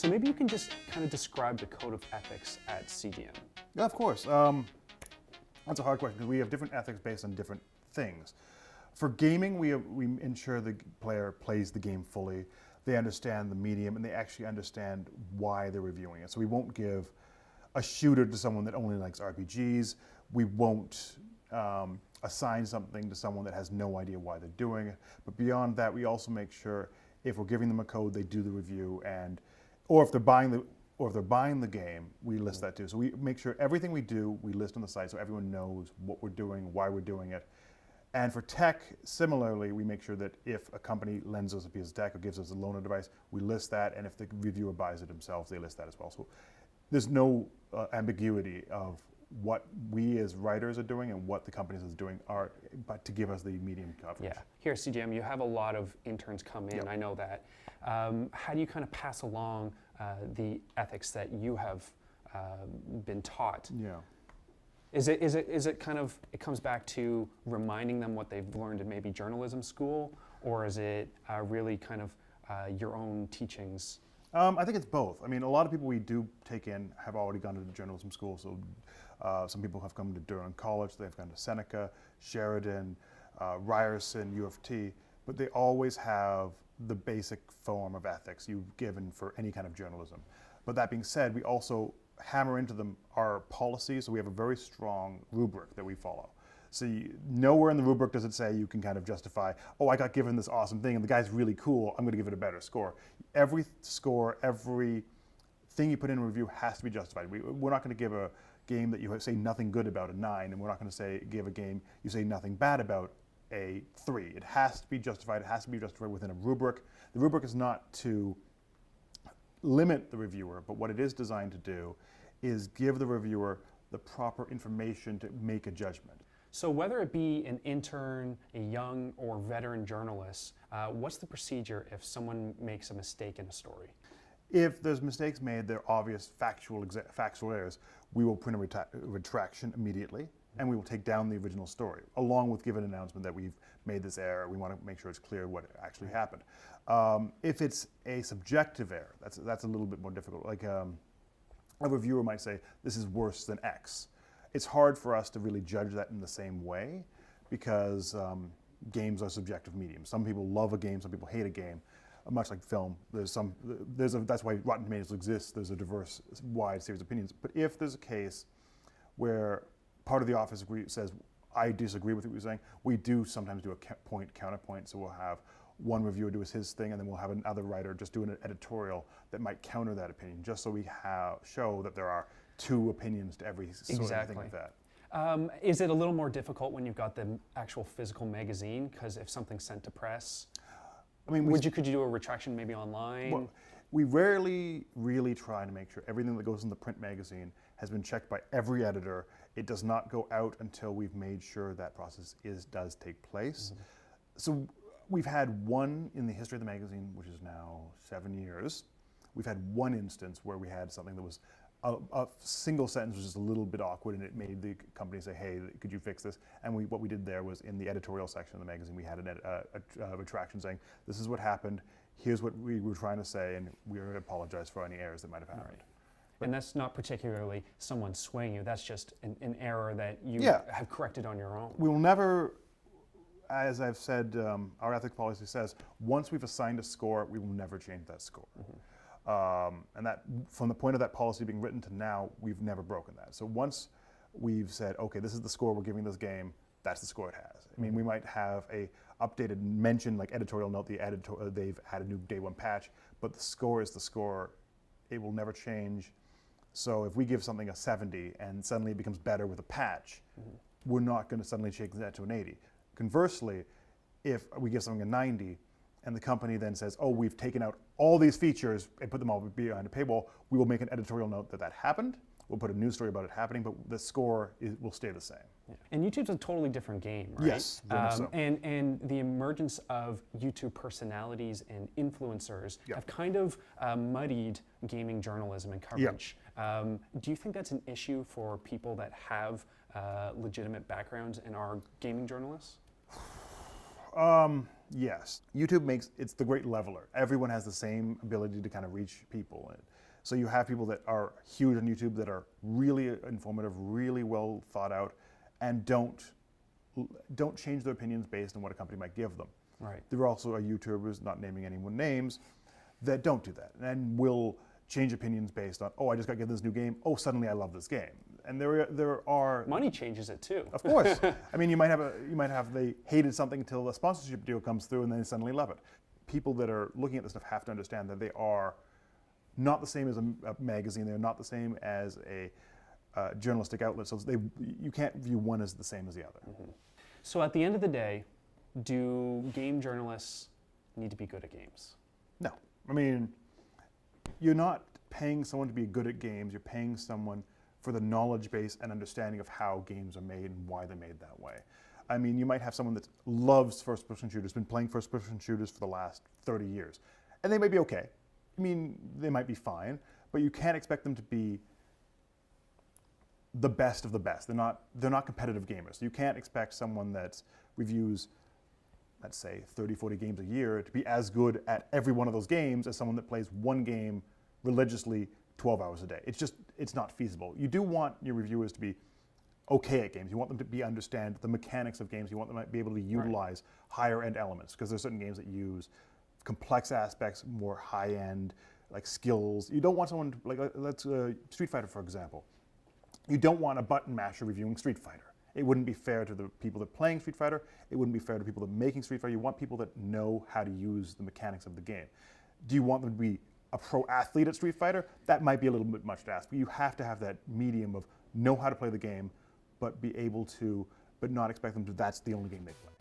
So maybe you can just kind of describe the code of ethics at CGM. Yeah, of course. That's a hard question because we have different ethics based on different things. For gaming, we ensure the player plays the game fully. They understand the medium and they actually understand why they're reviewing it. So we won't give a shooter to someone that only likes RPGs. We won't assign something to someone that has no idea why they're doing it. But beyond that, we also make sure if we're giving them a code, they do the review, or if they're buying the game, we list that too. So we make sure everything we do, we list on the site so everyone knows what we're doing, why we're doing it. And for tech, similarly, we make sure that if a company lends us a piece of tech or gives us a loaner device, we list that, and if the reviewer buys it themselves, they list that as well. So there's no ambiguity of what we as writers are doing and what the companies are doing but to give us the medium coverage. Yeah. Here at CGM, you have a lot of interns come in, I know that. How do you kind of pass along the ethics that you have been taught? Yeah. Is it kind of, it comes back to reminding them what they've learned in maybe journalism school, or is it really kind of your own teachings? I think it's both. I mean, a lot of people we do take in have already gone to the journalism school. So some people have come to Durham College, they've gone to Seneca, Sheridan, Ryerson, U of T, but they always have the basic form of ethics you've given for any kind of journalism. But that being said, we also hammer into them our policies, so we have a very strong rubric that we follow. So nowhere in the rubric does it say you can kind of justify, oh, I got given this awesome thing and the guy's really cool, I'm going to give it a better score. Every score, every thing you put in a review has to be justified. We're not going to give a game that you say nothing good about a 9, and we're not going to give a game you say nothing bad about a 3. It has to be justified. It has to be justified within a rubric. The rubric is not to limit the reviewer, but what it is designed to do is give the reviewer the proper information to make a judgment. So whether it be an intern, a young or veteran journalist, what's the procedure if someone makes a mistake in a story? If there's mistakes made, they're obvious factual errors, we will print a retraction immediately, and we will take down the original story, along with give an announcement that we've made this error. We want to make sure it's clear what actually happened. If it's a subjective error, that's a little bit more difficult. Like a reviewer might say, this is worse than X. It's hard for us to really judge that in the same way because games are subjective mediums. Some people love a game, some people hate a game. Much like film, that's why Rotten Tomatoes exists. There's a diverse, wide series of opinions. But if there's a case where part of the office says, I disagree with what you're saying, we do sometimes do a counterpoint. So we'll have one reviewer do his thing, and then we'll have another writer just do an editorial that might counter that opinion, just so we show that there are two opinions to every sort of thing like that. Is it a little more difficult when you've got the actual physical magazine? Because if something's sent to press, I mean, could you do a retraction maybe online? Well, we rarely really try to make sure everything that goes in the print magazine has been checked by every editor. It does not go out until we've made sure that process does take place. Mm-hmm. So we've had one in the history of the magazine, which is now 7 years. We've had one instance where we had something that was a single sentence was just a little bit awkward, and it made the company say, hey, could you fix this? And what we did there was in the editorial section of the magazine, we had a retraction saying, this is what happened, here's what we were trying to say, and we are going to apologize for any errors that might have happened. Right. And that's not particularly someone swaying you, that's just an error that you have corrected on your own. We will never, as I've said, our ethics policy says, once we've assigned a score, we will never change that score. Mm-hmm. And that, from the point of that policy being written to now, we've never broken that. So once we've said, okay, this is the score we're giving this game, that's the score it has. I mean, we might have a updated mention, like editorial note, they've had a new day one patch, but the score is the score. It will never change. So if we give something a 70 and suddenly it becomes better with a patch, we're not going to suddenly change that to an 80. Conversely, if we give something a 90, and the company then says, oh, we've taken out all these features and put them all behind a paywall, we will make an editorial note that happened. We'll put a news story about it happening, but the score will stay the same. Yeah. And YouTube's a totally different game, right? Yes, very much so. And the emergence of YouTube personalities and influencers have kind of muddied gaming journalism and coverage. Do you think that's an issue for people that have legitimate backgrounds and are gaming journalists? Yes. YouTube it's the great leveler. Everyone has the same ability to kind of reach people. And so you have people that are huge on YouTube that are really informative, really well thought out, and don't change their opinions based on what a company might give them. Right. There also are YouTubers, not naming anyone names, that don't do that and will change opinions based on, oh, I just got given this new game, oh, suddenly I love this game. And there are money changes it too. Of course. I mean, you might have they hated something until a sponsorship deal comes through and then they suddenly love it. People that are looking at this stuff have to understand that they are not the same as a magazine. They're not the same as a journalistic outlet. So you can't view one as the same as the other. Mm-hmm. So at the end of the day, do game journalists need to be good at games? No. I mean, you're not paying someone to be good at games. You're paying someone for the knowledge base and understanding of how games are made and why they're made that way. I mean, you might have someone that loves first-person shooters, been playing first-person shooters for the last 30 years, and they may be okay. I mean, they might be fine, but you can't expect them to be the best of the best. They're not competitive gamers. You can't expect someone that reviews, let's say, 30, 40 games a year to be as good at every one of those games as someone that plays one game religiously 12 hours a day. It's not feasible. You do want your reviewers to be okay at games. You want them to understand the mechanics of games. You want them to be able to utilize higher end elements, because there's certain games that use complex aspects, more high end, like skills. You don't want someone to, like let's Street Fighter, for example. You don't want a button masher reviewing Street Fighter. It wouldn't be fair to the people that are playing Street Fighter. It wouldn't be fair to people that are making Street Fighter. You want people that know how to use the mechanics of the game. Do you want them to be a pro athlete at Street Fighter? That might be a little bit much to ask, but you have to have that medium of know how to play the game, but be able to, but not expect them to, that's the only game they play.